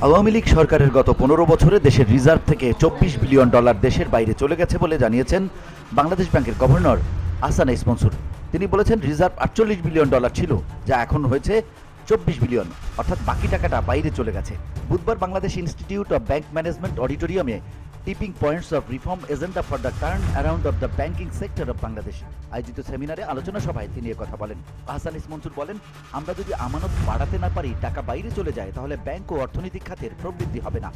আওয়ামী লীগ সরকারের গত 15 বছরে দেশের রিজার্ভ থেকে $24 বিলিয়ন দেশের বাইরে চলে গেছে বলে জানিয়েছেন বাংলাদেশ ব্যাংকের গভর্নর আহসান এইস মনসুর। তিনি বলেছেন, রিজার্ভ $48 বিলিয়ন ছিল, যা এখন হয়েছে 24 বিলিয়ন, অর্থাৎ বাকি টাকাটা বাইরে চলে গেছে। বুধবার Bangladesh institute of bank management অডিটোরিয়ামে tipping points of reform agenda for the turn around of the banking sector of Bangladesh আয়োজিত সেমিনারে আলোচনা সভায় তিনি কথা বলেন। আহসান এইস মনসুর বলেন, আমরা যদি আমানত বাড়াতে না পারি, টাকা বাইরে চলে যায়, তাহলে ব্যাংক ও অর্থনৈতিক খাতের প্রবৃদ্ধি হবে না।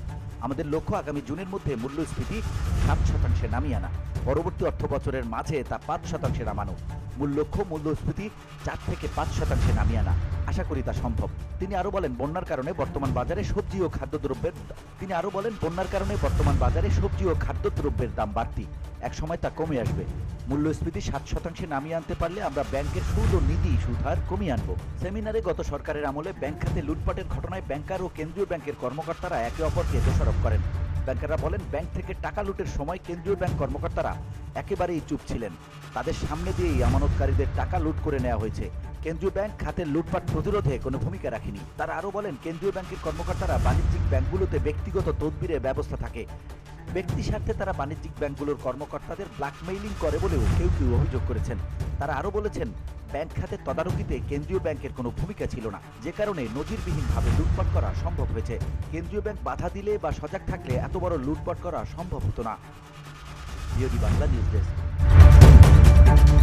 আমাদের লক্ষ্য আগামী জুনের মধ্যে মূল্যস্ফীতি 7% নামিয়ে আনা, পরবর্তী অর্থ বছরের মাঝে তা 5% নামানো। মূল লক্ষ্য মূল্যস্ফীতি 4 থেকে 5% নামিয়ে আনা। আশা করি তা সম্ভব। তিনি আরও বলেন, বন্যার কারণে বর্তমান বাজারে সবজি ও খাদ্যদ্রব্যের দাম বাড়তি, এক সময় তা কমে আসবে। মূল্যস্ফীতি 7% নামিয়ে আনতে পারলে আমরা ব্যাংকের সুদ ও সুদ হার কমিয়ে আনব। সেমিনারে গত সরকারের আমলে ব্যাংক খাতে লুটপাটের ঘটনায় ব্যাংকার ও কেন্দ্রীয় ব্যাংকের কর্মকর্তারা একে অপরকে দোষারোপ করেন। ব্যাংকাররা বলেন, ব্যাংক থেকে টাকা লুটের সময় কেন্দ্রীয় ব্যাংক কর্মকর্তারা একেবারেই চুপ ছিলেন। তাদের সামনে দিয়েই আমানতকারীদের টাকা লুট করে নেওয়া হয়েছে। কেন্দ্রীয় ব্যাংক খাতের লুটপাট প্রতিরোধে কোনো ভূমিকা রাখেনি। তারা আরও বলেন, কেন্দ্রীয় ব্যাংকের কর্মকর্তারা বাণিজ্যিক ব্যাংকগুলোতে ব্যক্তিগত তদবিরের ব্যবস্থা থাকে। ব্যক্তি স্বার্থে তারা বাণিজ্যিক ব্যাংকগুলোর কর্মকর্তাদের ব্ল্যাকমেইলিং করে বলেও কেউ কেউ অভিযোগ করেছেন। তারা আরও বলেছেন, ব্যাংক খাতের তদারকিতে কেন্দ্রীয় ব্যাংকের কোনো ভূমিকা ছিল না, যে কারণে নজিরবিহীনভাবে লুটপাট করা সম্ভব হয়েছে। কেন্দ্রীয় ব্যাংক বাধা দিলে বা সজাগ থাকলে এত বড় লুটপাট করা সম্ভব হতো না। BOD Bangla news desk.